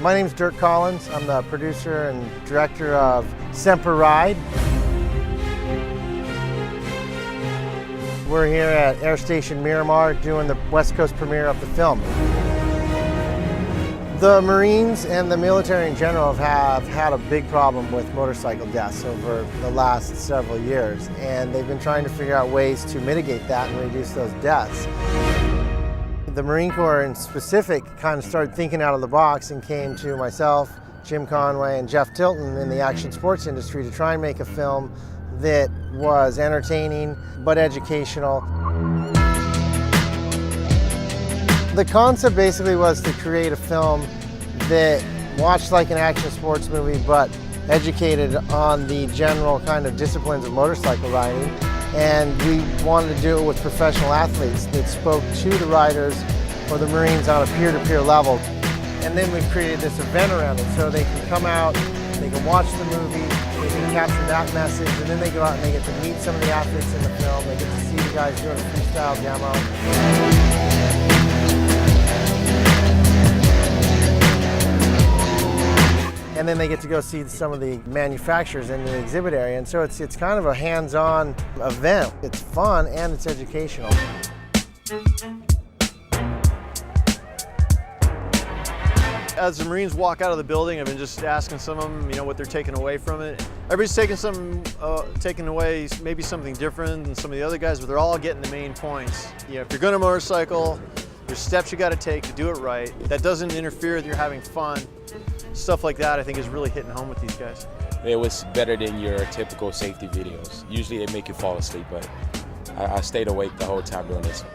My name's Dirk Collins. I'm the producer and director of Semper Ride. We're here at Air Station Miramar doing the West Coast premiere of the film. The Marines and the military in general have had a big problem with motorcycle deaths over the last several years, and they've been trying to figure out ways to mitigate that and reduce those deaths. The Marine Corps in specific kind of started thinking out of the box and came to myself, Jim Conway, and Jeff Tilton in the action sports industry to try and make a film that was entertaining but educational. The concept basically was to create a film that watched like an action sports movie but educated on the general kind of disciplines of motorcycle riding. And we wanted to do it with professional athletes that spoke to the riders or the Marines on a peer-to-peer level. And then we've created this event around it so they can come out, they can watch the movie, they can capture that message, and then they go out and they get to meet some of the athletes in the film, they get to see the guys doing a freestyle demo. And then they get to go see some of the manufacturers in the exhibit area. And so it's kind of a hands-on event. It's fun and it's educational. As the Marines walk out of the building, I've been just asking some of them, what they're taking away from it. Everybody's taking away maybe something different than some of the other guys, but they're all getting the main points. If you're going to motorcycle, there's steps you got to take to do it right. That doesn't interfere with you having fun. Stuff like that, I think, is really hitting home with these guys. It was better than your typical safety videos. Usually they make you fall asleep, but I stayed awake the whole time doing this.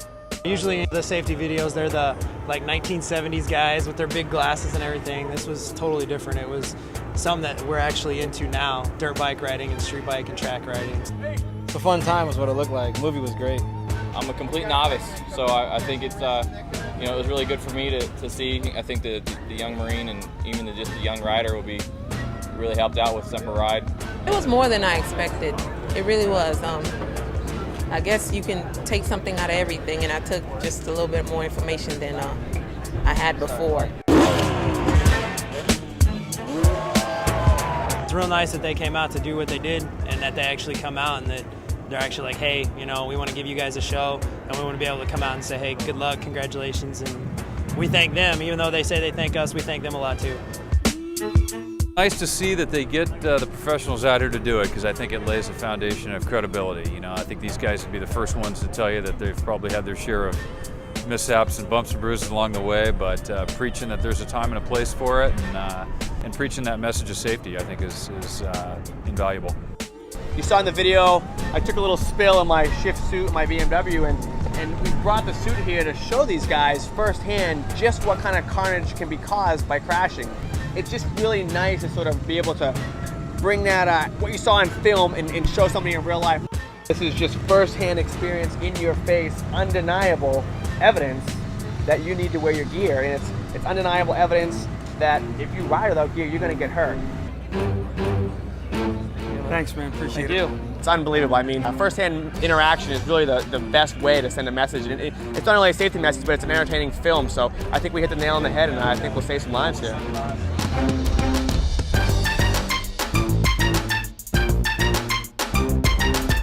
Usually the safety videos, they're the 1970s guys with their big glasses and everything. This was totally different. It was something that we're actually into now, dirt bike riding and street bike and track riding. It's a fun time is what it looked like. The movie was great. I'm a complete novice, so I think it's it was really good for me to see. I think the young Marine and even just the young rider will be really helped out with Semper Ride. It was more than I expected. It really was. I guess you can take something out of everything, and I took just a little bit more information than I had before. It's real nice that they came out to do what they did and that they actually come out and that they're actually like, hey, we want to give you guys a show and we want to be able to come out and say, hey, good luck, congratulations, and we thank them. Even though they say they thank us, we thank them a lot too. Nice to see that they get the professionals out here to do it, because I think it lays a foundation of credibility. I think these guys would be the first ones to tell you that they've probably had their share of mishaps and bumps and bruises along the way, but preaching that there's a time and a place for it and preaching that message of safety, I think is invaluable. You saw in the video, I took a little spill in my shift suit, my BMW, and we brought the suit here to show these guys firsthand just what kind of carnage can be caused by crashing. It's just really nice to sort of be able to bring that, what you saw in film and show somebody in real life. This is just firsthand experience in your face, undeniable evidence that you need to wear your gear, and it's undeniable evidence that if you ride without gear, you're gonna get hurt. Thanks, man. Appreciate it. Thank you. It's unbelievable. I mean, first-hand interaction is really the best way to send a message. And it's not only a safety message, but it's an entertaining film. So I think we hit the nail on the head, and I think we'll save some lives here.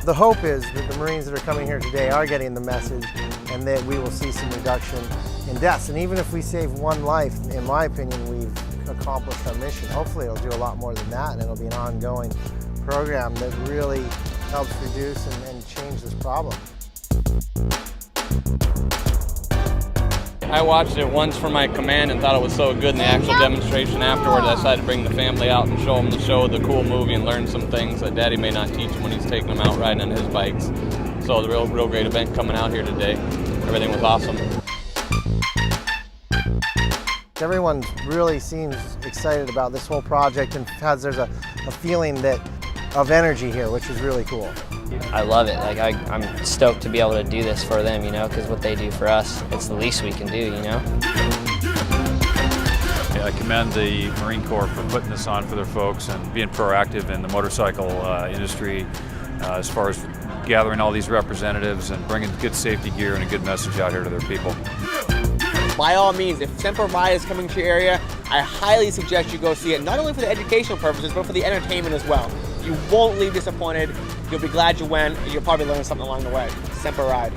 The hope is that the Marines that are coming here today are getting the message and that we will see some reduction in deaths. And even if we save one life, in my opinion, we've accomplished our mission. Hopefully it'll do a lot more than that, and it'll be an ongoing program that really helps reduce and change this problem. I watched it once from my command and thought it was so good in the actual demonstration afterward. I decided to bring the family out and show them the cool movie and learn some things that Daddy may not teach when he's taking them out riding on his bikes. So it was a real great event coming out here today. Everything was awesome. Everyone really seems excited about this whole project, and there's a feeling of energy here, which is really cool. I love it. I'm stoked to be able to do this for them, because what they do for us, it's the least we can do, I commend the Marine Corps for putting this on for their folks and being proactive in the motorcycle industry as far as gathering all these representatives and bringing good safety gear and a good message out here to their people. By all means, if Semper Ride is coming to your area, I highly suggest you go see it, not only for the educational purposes, but for the entertainment as well. You won't leave disappointed. You'll be glad you went. You'll probably learn something along the way. Semper Ride.